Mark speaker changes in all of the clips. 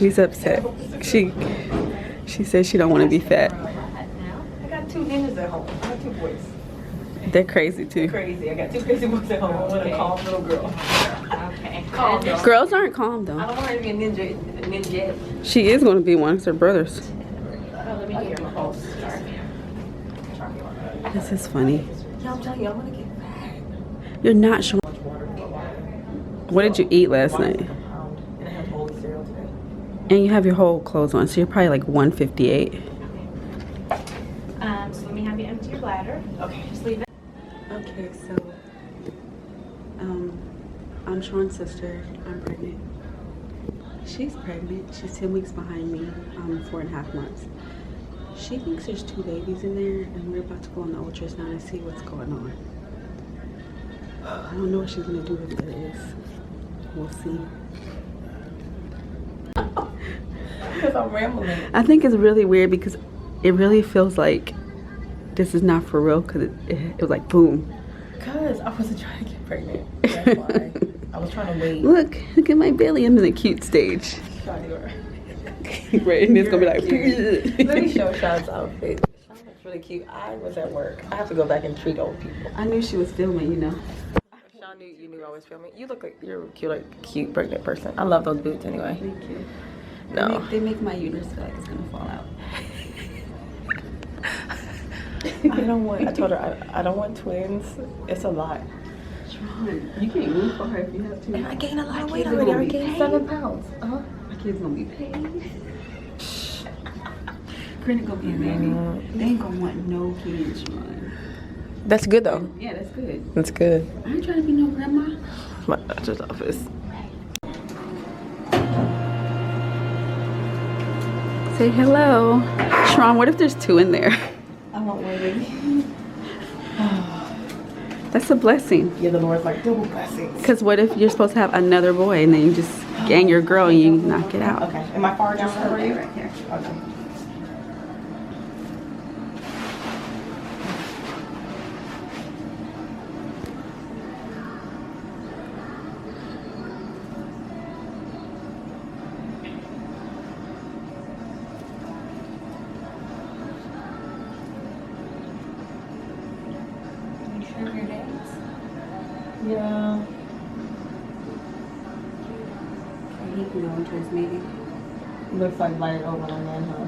Speaker 1: She's upset. She says she don't want to be fat.
Speaker 2: I got 2 ninjas at home. I got 2 boys.
Speaker 1: They're crazy too.
Speaker 2: Crazy. I got 2 crazy boys at home. I want a calm little girl. Okay. Calm girl.
Speaker 1: Girls aren't calm though.
Speaker 2: I don't want her to be a ninja.
Speaker 1: She is going to be one. It's her brothers.
Speaker 2: Let me hear my pulse.
Speaker 1: This is funny.
Speaker 2: Yeah, I'm telling you, I'm gonna get fat.
Speaker 1: You're not showing. What did you eat last night?
Speaker 2: And I had whole cereal today.
Speaker 1: And you have your whole clothes on, so you're probably like 158.
Speaker 3: So let me have you empty your bladder.
Speaker 2: Okay.
Speaker 3: Just leave it.
Speaker 1: Okay, so I'm Sharron's sister. I'm pregnant. She's pregnant. She's 10 weeks behind me. 4.5 months. She thinks there's 2 babies in there, and we're about to go on the ultrasound and see what's going on. I don't know what she's gonna do if there is. We'll see.
Speaker 2: Because I'm rambling.
Speaker 1: I think it's really weird because it really feels like this is not for real because it was like boom.
Speaker 2: Because I wasn't trying to get pregnant. That's why. I was trying to wait.
Speaker 1: Look at my belly. I'm in a cute stage. Right, and it's gonna be like.
Speaker 2: Let me show Sean's outfit. Sean looks really cute. I was at work. I have to go back and treat old people.
Speaker 1: I knew she was filming, you know.
Speaker 2: Sean knew you knew I was filming. You look like you're a cute pregnant person. I love those boots anyway.
Speaker 1: Thank you.
Speaker 2: No.
Speaker 1: They make my uterus feel like it's gonna fall out.
Speaker 2: I told her I don't want twins. It's a lot.
Speaker 1: Sharron, you can't move for her if you have to.
Speaker 2: And I gained a lot of weight already. I gained 7 pounds.
Speaker 1: My kids gonna be paid. Granny gonna be a baby. They ain't gonna want no kids, Sharron.
Speaker 2: That's good though.
Speaker 1: Yeah, that's good.
Speaker 2: That's good.
Speaker 1: I ain't trying to be no grandma.
Speaker 2: My doctor's office.
Speaker 1: Say hello. Sharron, what if there's 2 in there?
Speaker 2: I want one baby.
Speaker 1: That's a blessing.
Speaker 2: Yeah, the Lord's like double blessings.
Speaker 1: Because what if you're supposed to have another boy and then you just gang your girl and you knock it out?
Speaker 2: Okay. Am I far down for you? Right here. Okay. Yeah.
Speaker 1: He can go into his meeting.
Speaker 2: Looks like Blighted Ovum again, huh?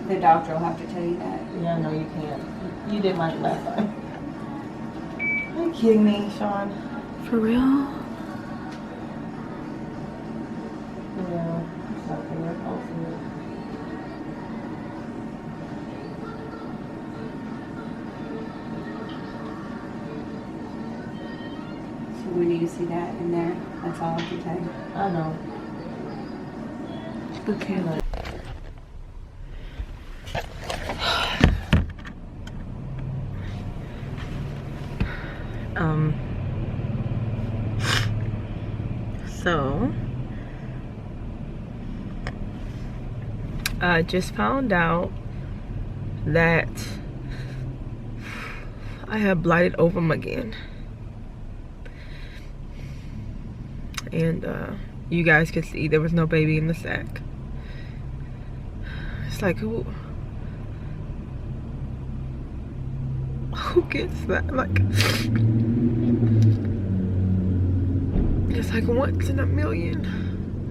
Speaker 1: The doctor will have to tell you that.
Speaker 2: Yeah, no, you can't. You did mine last time. Are you kidding me, Sean?
Speaker 1: For real?
Speaker 2: Yeah. It's not fair. I'll see it.
Speaker 1: When you see that in there, that's all I can tell you.
Speaker 2: I know.
Speaker 1: Okay.
Speaker 2: So I just found out that I have blighted ovum again. And you guys could see there was no baby in the sack. It's like who gets that? Like it's like once in a million,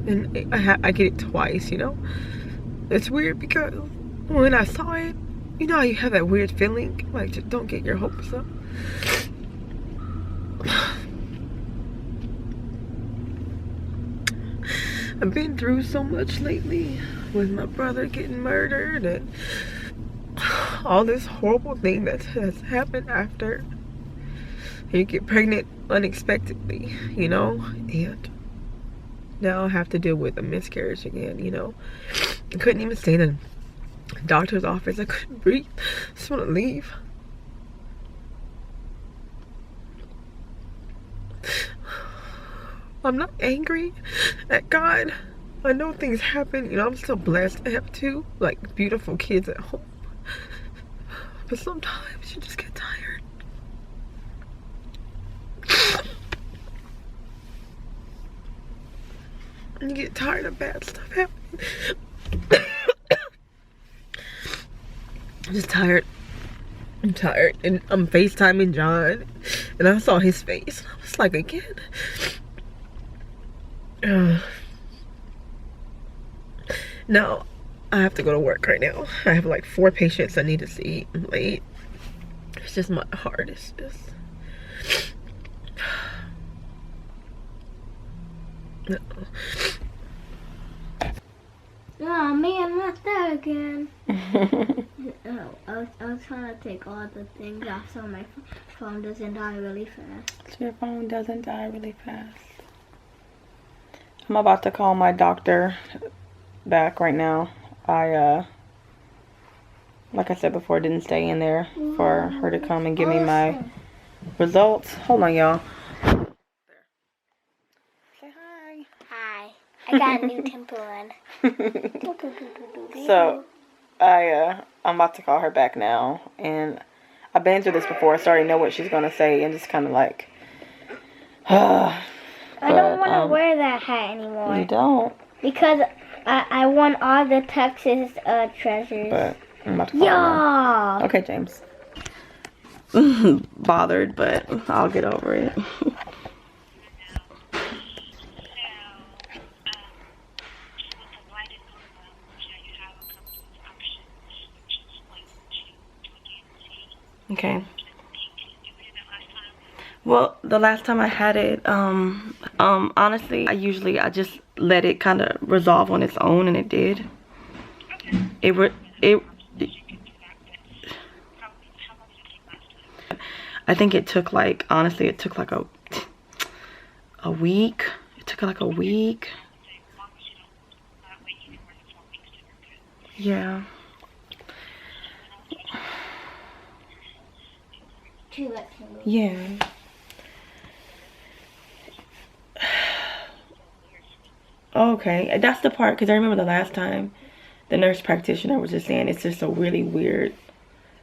Speaker 2: and I get it twice. You know, it's weird because when I saw it, you know how you have that weird feeling like just don't get your hopes up. I've been through so much lately with my brother getting murdered and all this horrible thing that has happened after you get pregnant unexpectedly, you know, and now I have to deal with a miscarriage again, you know. I couldn't even stay in the doctor's office. I couldn't breathe. I just want to leave. I'm not angry at God. I know things happen, you know, I'm still blessed. I have 2 like beautiful kids at home. But sometimes you just get tired. You get tired of bad stuff happening. I'm just tired. I'm tired. And I'm FaceTiming John. And I saw his face. I was like, again? No, I have to go to work right now. I have like 4 patients I need to see. I'm late. It's just my heart is just... No.
Speaker 3: Oh man, not that again. Oh, I was trying to take all the things off so my phone doesn't die really fast.
Speaker 4: So your phone doesn't die really fast. I'm about to call my doctor back right now. I like I said before, didn't stay in there for her to come and give me my results. Hold on, y'all. Say hi.
Speaker 3: Hi. I got a new temple on.
Speaker 4: So I'm about to call her back now, and I've been through this before, so I already know what she's gonna say, and just kind of like
Speaker 3: I don't want to wear that hat anymore.
Speaker 4: You don't?
Speaker 3: Because I won all the Texas treasures.
Speaker 4: But I'm about to call her now. Okay, James. Bothered, but I'll get over it. Okay. Well, the last time I had it, honestly, I just let it kind of resolve on its own, and it did. I think it took like, honestly, it took like a week. It took like a week. Yeah. Yeah. Okay, that's the part, because I remember the last time the nurse practitioner was just saying it's just a really weird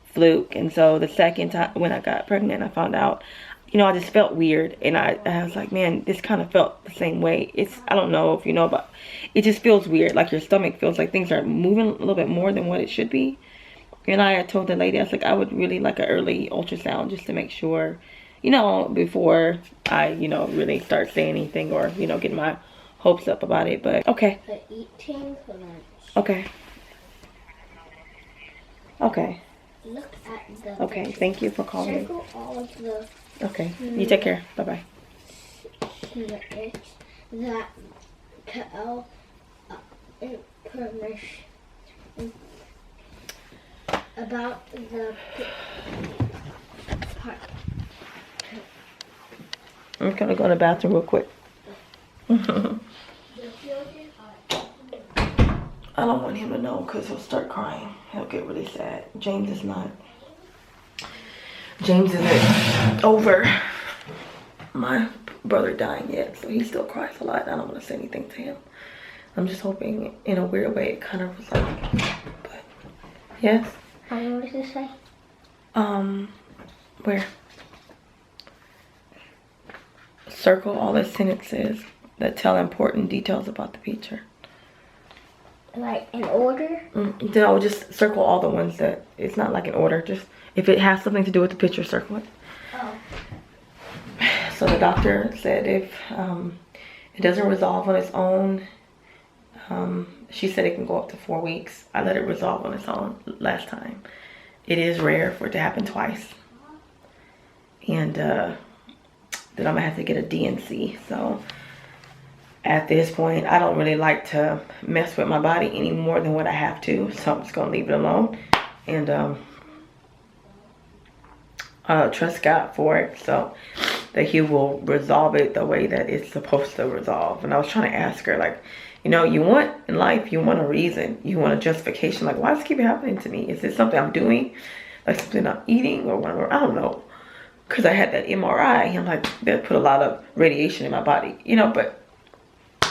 Speaker 4: fluke. And so the second time when I got pregnant, I found out, you know, I just felt weird, and I was like, man, this kind of felt the same way. I don't know if you know, but it just feels weird, like your stomach feels like things are moving a little bit more than what it should be. And I told the lady, I was like, I would really like an early ultrasound just to make sure, you know, before I, you know, really start saying anything or, you know, getting my hopes up about it. But okay. Okay. Okay.
Speaker 3: Look at the
Speaker 4: okay, thank you for calling.
Speaker 3: Circle all of the
Speaker 4: okay, you take care. Bye-bye.
Speaker 3: That tell information about the part.
Speaker 4: I'm gonna go to the bathroom real quick. I don't want him to know because he'll start crying. He'll get really sad. James isn't over my brother dying yet, so he still cries a lot. I don't want to say anything to him. I'm just hoping in a weird way it kind of was like, but yes.
Speaker 3: What does it say?
Speaker 4: Where? Circle all the sentences that tell important details about the picture.
Speaker 3: Like in order?
Speaker 4: No, just circle all the ones that, it's not like in order. Just if it has something to do with the picture, circle it.
Speaker 3: Oh.
Speaker 4: So the doctor said if it doesn't resolve on its own, she said it can go up to 4 weeks. I let it resolve on its own last time. It is rare for it to happen twice. And then I'm gonna have to get a DNC. So at this point, I don't really like to mess with my body any more than what I have to. So I'm just gonna leave it alone and trust God for it, so that he will resolve it the way that it's supposed to resolve. And I was trying to ask her, like, you know, you want in life, you want a reason, you want a justification. Like, why does it keep happening to me? Is it something I'm doing, like something I'm eating or whatever? I don't know. Because I had that MRI, and like, that put a lot of radiation in my body, you know, but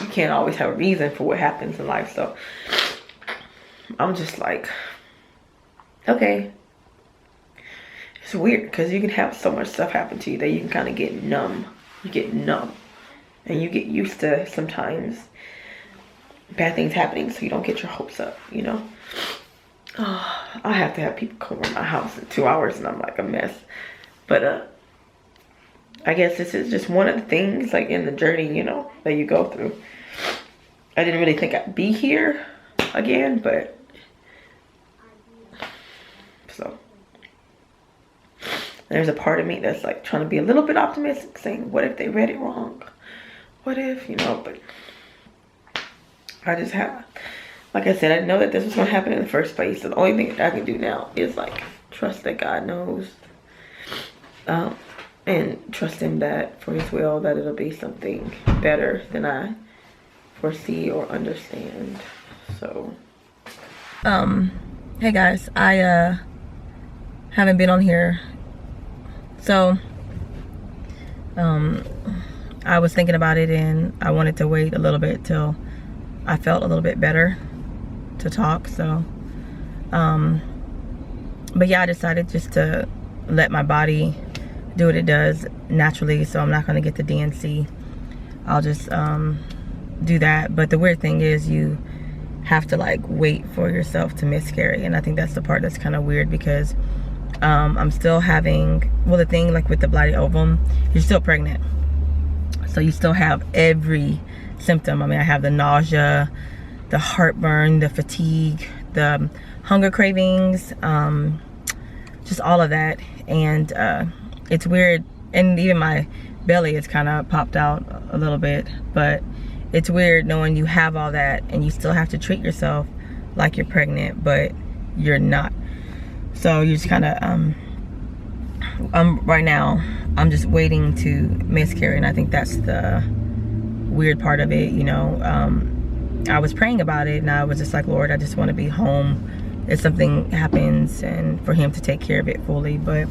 Speaker 4: you can't always have a reason for what happens in life. So I'm just like, okay. It's weird because you can have so much stuff happen to you that you can kind of get numb. You get numb. And you get used to sometimes bad things happening so you don't get your hopes up, you know. I have to have people come over my house in 2 hours and I'm like a mess. But I guess this is just one of the things like in the journey, you know, that you go through. I didn't really think I'd be here again, but so there's a part of me that's like trying to be a little bit optimistic, saying, what if they read it wrong? What if, you know, but I just have, like I said, I know that this was going to happen in the first place. So the only thing that I can do now is like trust that God knows, and trust him that for his will, that it'll be something better than I foresee or understand. So hey guys, I haven't been on here, so I was thinking about it and I wanted to wait a little bit till I felt a little bit better to talk. So but yeah, I decided just to let my body do what it does naturally, so I'm not going to get the DNC. I'll just do that. But the weird thing is you have to like wait for yourself to miscarry, and I think that's the part that's kind of weird, because I'm still having, well, the thing like with the blighted ovum, you're still pregnant, so you still have every symptom. I mean, I have the nausea, the heartburn, the fatigue, the hunger cravings, just all of that. And it's weird, and even my belly is kind of popped out a little bit, but it's weird knowing you have all that and you still have to treat yourself like you're pregnant, but you're not. So you just kind of right now I'm just waiting to miscarry, and I think that's the weird part of it, you know. I was praying about it and I was just like, Lord, I just want to be home if something happens, and for him to take care of it fully. But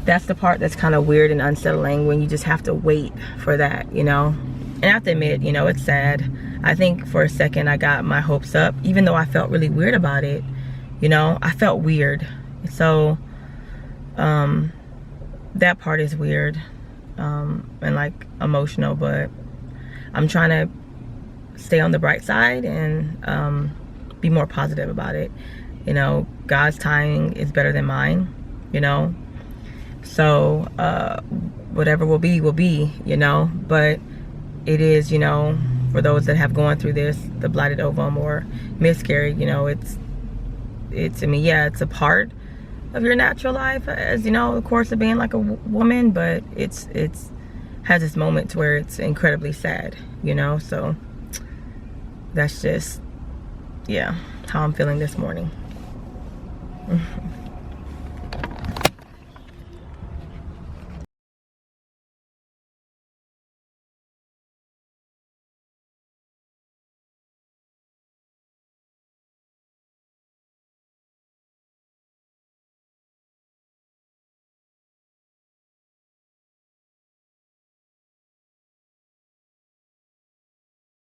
Speaker 4: that's the part that's kind of weird and unsettling, when you just have to wait for that, you know. And I have to admit, you know, it's sad. I think for a second I got my hopes up, even though I felt really weird about it, you know. I felt weird. So that part is weird, and like emotional, but I'm trying to stay on the bright side and be more positive about it. You know, God's timing is better than mine, you know. So whatever will be, you know. But it is, you know, for those that have gone through this, the blighted ovum or miscarriage, you know, it's I mean, yeah, it's a part of your natural life, as you know, of course, of being like a woman, but it's has its moments where it's incredibly sad, you know. So that's just, yeah, how I'm feeling this morning.